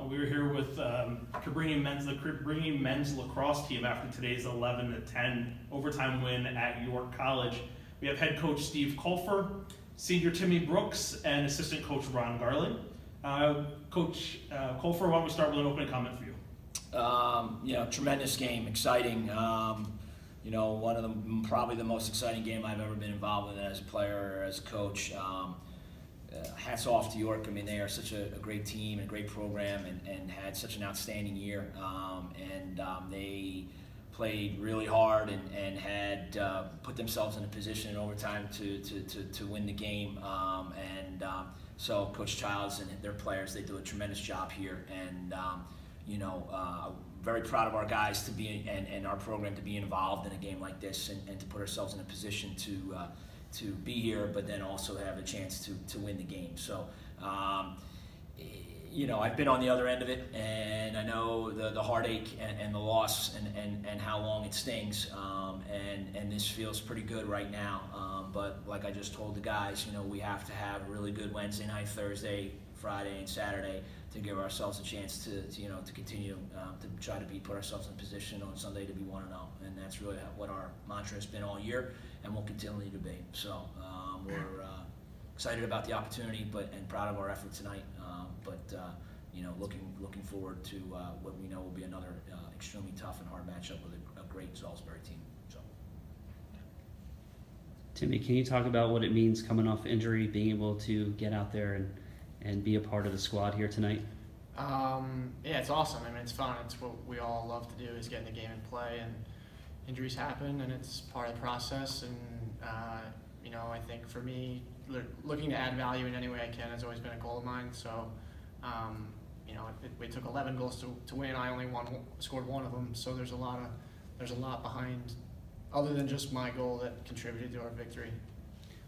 We were here with the Cabrini men's lacrosse team after today's 11-10 overtime win at York College. We have head coach Steve Colfer, senior Timmy Brooks, and assistant coach Ron Garland. Coach Colfer, why don't we start with an opening comment for you? Tremendous game, exciting. One of probably the most exciting game I've ever been involved with as a player or as a coach. Hats off to York. I mean, they are such a great team and a great program, and had such an outstanding year. They played really hard and had put themselves in a position in overtime to win the game. So Coach Childs and their players, they do a tremendous job here. Very proud of our guys to be and our program to be involved in a game like this and to put ourselves in a position to be here, but then also have a chance to win the game. So, I've been on the other end of it, and I know the heartache and the loss and how long it stings. And this feels pretty good right now. But like I just told the guys, we have to have a really good Wednesday night, Thursday, Friday, and Saturday to give ourselves a chance to continue to try to put ourselves in position on Sunday to be 1-0, and that's really what our mantra has been all year, and will continue to be. So we're excited about the opportunity, and proud of our effort tonight. Looking forward to what we know will be another extremely tough and hard matchup with a great Salisbury team. So. Timmy, can you talk about what it means coming off injury, being able to get out there and be a part of the squad here tonight? It's awesome. I mean, it's fun. It's what we all love to do, is get in the game and play. And injuries happen, and it's part of the process. And I think for me, looking to add value in any way I can has always been a goal of mine. So, we took 11 goals to win. I only scored one of them. So there's a lot behind, other than just my goal, that contributed to our victory.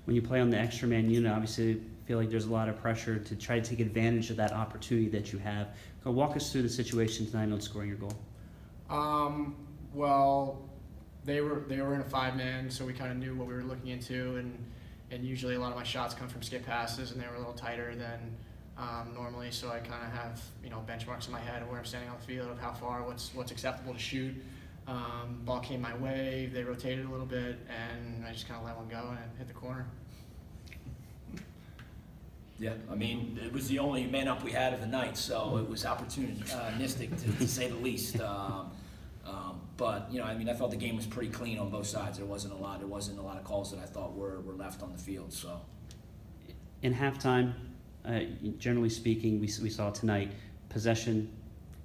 When you play on the extra man unit, obviously I feel like there's a lot of pressure to try to take advantage of that opportunity that you have. So walk us through the situation tonight on scoring your goal. Well, they were in a 5-man, so we kind of knew what we were looking into, and usually a lot of my shots come from skip passes, and they were a little tighter than normally. So I kind of have benchmarks in my head of where I'm standing on the field, of how far, what's acceptable to shoot. Ball came my way, they rotated a little bit, and I just kind of let one go and hit the corner. Yeah, I mean, it was the only man up we had of the night, so it was opportunistic to say the least. But I thought the game was pretty clean on both sides. There wasn't a lot of calls that I thought were left on the field. So, in halftime, generally speaking, we saw tonight possession.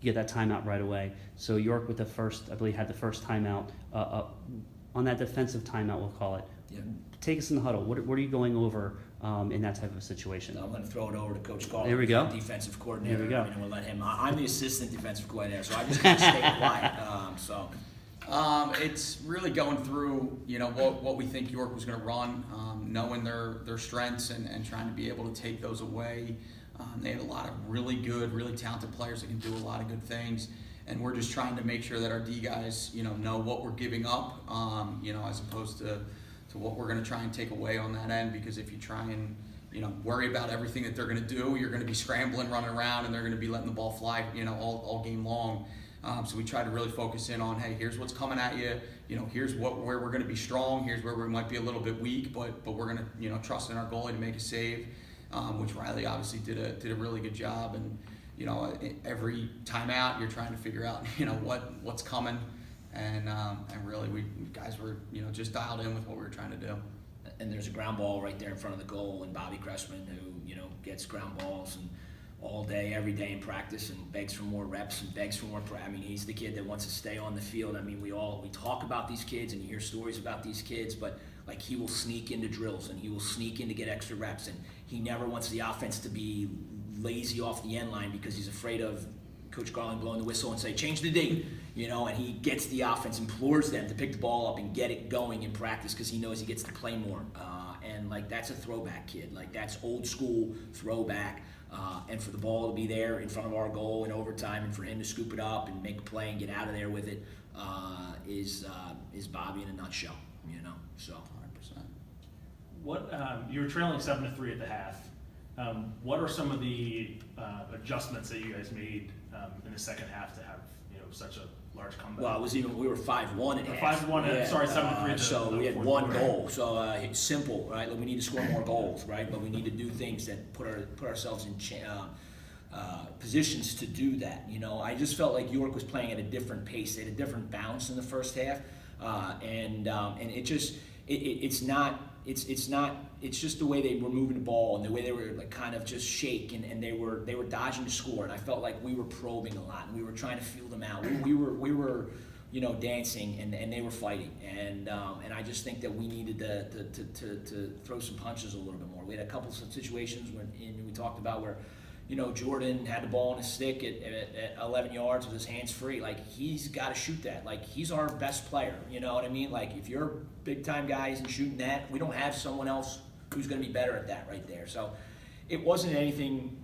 You get that timeout right away. So York with I believe had the first timeout on that defensive timeout, we'll call it. Yeah. Take us in the huddle. What are you going over in that type of situation? I'm going to throw it over to Coach Garland. There we go. Defensive coordinator. There we go. I'm going to let him. I'm the assistant defensive coordinator, so I just kind of stay quiet. It's really going through, what we think York was going to run, knowing their strengths and trying to be able to take those away. They have a lot of really good, really talented players that can do a lot of good things, and we're just trying to make sure that our D guys, know what we're giving up, as opposed to what we're going to try and take away on that end. Because if you try and worry about everything that they're going to do, you're going to be scrambling, running around, and they're going to be letting the ball fly, all game long. So we try to really focus in on, hey, here's what's coming at you. Here's where we're going to be strong. Here's where we might be a little bit weak, but we're going to trust in our goalie to make a save. Which Riley obviously did a really good job, and every timeout you're trying to figure out what's coming, and really we guys were just dialed in with what we were trying to do. And there's a ground ball right there in front of the goal, and Bobby Cressman, who gets ground balls and all day, every day in practice, and begs for more reps and begs for more. He's the kid that wants to stay on the field. We talk about these kids, and you hear stories about these kids, but he will sneak into drills, and he will sneak in to get extra reps, and he never wants the offense to be lazy off the end line because he's afraid of Coach Garland blowing the whistle and say, change the date, and he gets the offense, implores them to pick the ball up and get it going in practice because he knows he gets to play more. That's a throwback kid. That's old school throwback. And for the ball to be there in front of our goal in overtime, and for him to scoop it up and make a play and get out of there with it is Bobby in a nutshell, So. 100%. What you were trailing 7-3 at the half. What are some of the adjustments that you guys made in the second half to have such a large comeback? Well, we were 5-1 at Or half. 5-1, sorry, 7-3. So we had one goal. So it's simple, right? Like, we need to score more goals, right? But we need to do things that put ourselves in positions to do that. I just felt like York was playing at a different pace. They had a different bounce in the first half, and it just it's just the way they were moving the ball and the way they were like kind of just shake and they were dodging the score, and I felt like we were probing a lot and we were trying to feel them out. We were dancing and they were fighting, and I just think that we needed to throw some punches a little bit more. We had a couple of situations we talked about where Jordan had the ball on his stick at 11 yards with his hands free. Like, he's got to shoot that. Like, he's our best player. You know what I mean? Like, if your big-time guy isn't shooting that, we don't have someone else who's going to be better at that right there. So it wasn't anything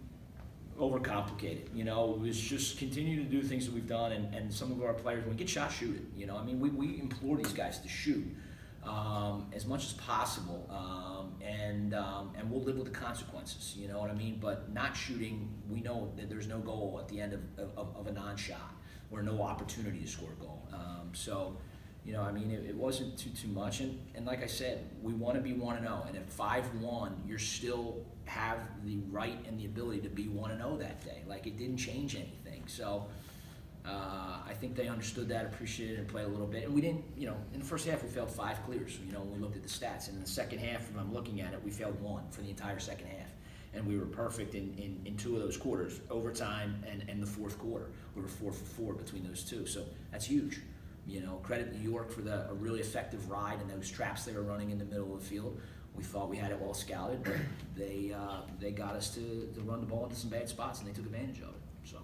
overcomplicated. It was just continue to do things that we've done, and some of our players, when we get shot, shoot it. I mean, we implore these guys to shoot as much as possible, and we'll live with the consequences, you know what I mean? But not shooting, we know that there's no goal at the end of a non-shot, or no opportunity to score a goal. I mean, it wasn't too much, and like I said, we want to be 1-0, and at 5-1, you still have the right and the ability to be 1-0 that day. Like, it didn't change anything, so I think they understood that, appreciated it, and played a little bit. And we didn't, in the first half we failed 5 clears, when we looked at the stats. And in the second half, when I'm looking at it, we failed 1 for the entire second half. And we were perfect in 2 of those quarters, overtime and the fourth quarter. We were 4 for 4 between those 2, so that's huge. Credit New York for a really effective ride and those traps they were running in the middle of the field. We thought we had it well scouted, but they got us to run the ball into some bad spots, and they took advantage of it. So.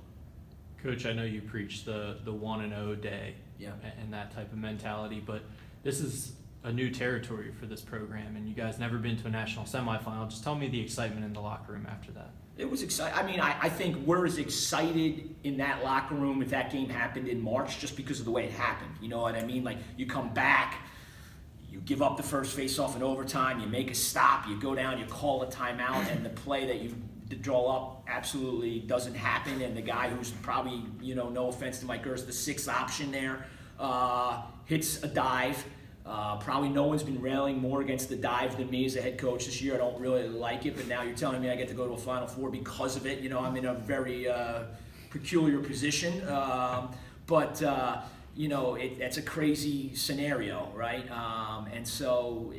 Coach, I know you preach the 1-0 day, yeah, and that type of mentality, but this is a new territory for this program, and you guys never been to a national semifinal. Just tell me the excitement in the locker room after that. It was exciting. I mean, I think we're as excited in that locker room if that game happened in March, just because of the way it happened. You know what I mean? Like, you come back, you give up the first face-off in overtime, you make a stop, you go down, you call a timeout, and the play that you draw up absolutely doesn't happen, and the guy who's probably, no offense to Mike Gers, the 6th option there, hits a dive. Probably no one's been railing more against the dive than me as a head coach this year. I don't really like it, but now you're telling me I get to go to a Final Four because of it. I'm in a very peculiar position. But it's a crazy scenario, right? And so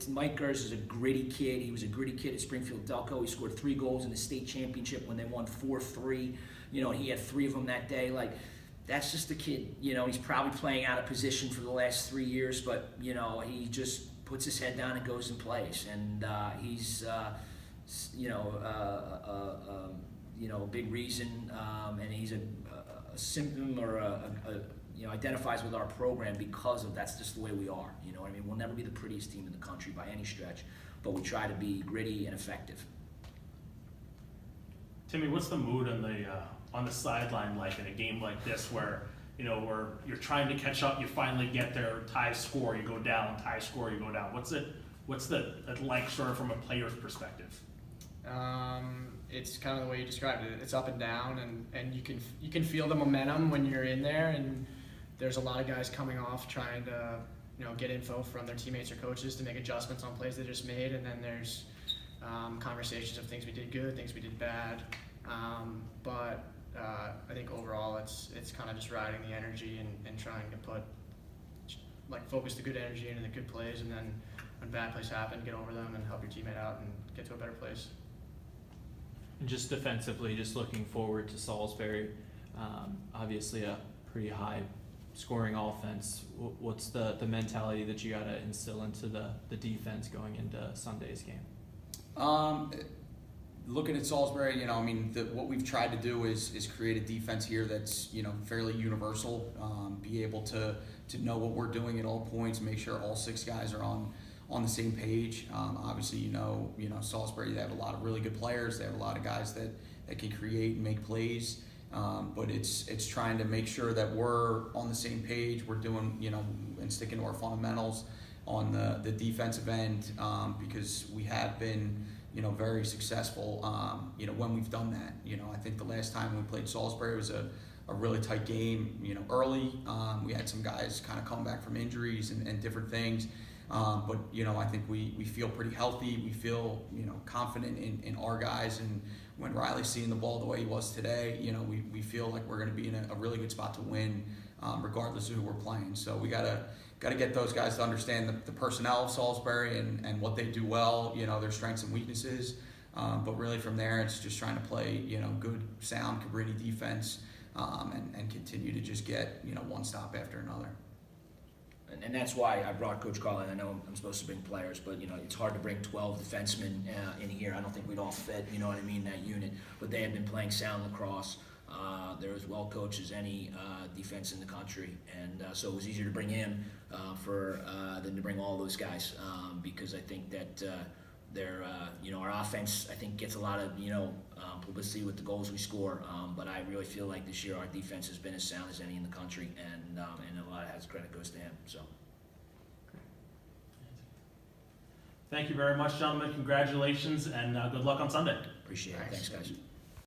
Mike Gers is a gritty kid. He was a gritty kid at Springfield Delco. He scored 3 goals in the state championship when they won 4-3. He had 3 of them that day. Like, that's just the kid. He's probably playing out of position for the last 3 years, but he just puts his head down and goes and plays. And he's a big reason, and he's a symptom or identifies with our program because of that's just the way we are. You know what I mean? We'll never be the prettiest team in the country by any stretch, but we try to be gritty and effective. Timmy, what's the mood on the sideline like in a game like this where you're trying to catch up, you finally get there, tie score, you go down, tie score, you go down. What's it like sort of from a player's perspective? It's kind of the way you described it. It's up and down, and you can feel the momentum when you're in there, and there's a lot of guys coming off trying to get info from their teammates or coaches to make adjustments on plays they just made, and then there's conversations of things we did good, things we did bad, but I think overall it's kind of just riding the energy and trying to put focus the good energy into the good plays, and then when bad plays happen, get over them and help your teammate out and get to a better place. And just defensively, just looking forward to Salisbury, obviously a pretty high scoring offense. What's the mentality that you got to instill into the defense going into Sunday's game? Looking at Salisbury, what we've tried to do is create a defense here that's, fairly universal, be able to know what we're doing at all points, make sure all 6 guys are on the same page. Obviously, Salisbury, they have a lot of really good players. They have a lot of guys that can create and make plays. But it's trying to make sure that we're on the same page. We're doing, and sticking to our fundamentals on the defensive end, because we have been very successful, when we've done that. I think the last time we played Salisbury was a really tight game, early. We had some guys kind of come back from injuries and different things. But I think we feel pretty healthy. We feel, confident in our guys. And when Riley's seeing the ball the way he was today, we feel like we're going to be in a really good spot to win, regardless of who we're playing. So we gotta get those guys to understand the personnel of Salisbury and what they do well, their strengths and weaknesses. But really from there, it's just trying to play, good, sound Cabrini defense, and continue to just get, one stop after another. And that's why I brought Coach Carlin. I know I'm supposed to bring players, but it's hard to bring 12 defensemen in here. I don't think we'd all fit, that unit. But they have been playing sound lacrosse. They're as well coached as any defense in the country, and so it was easier to bring him than to bring all those guys, because I think that they're our offense, I think, gets a lot of publicity with the goals we score, but I really feel like this year our defense has been as sound as any in the country, and a lot of credit goes to him. So. Thank you very much, gentlemen. Congratulations, and good luck on Sunday. Appreciate it. Thanks, guys.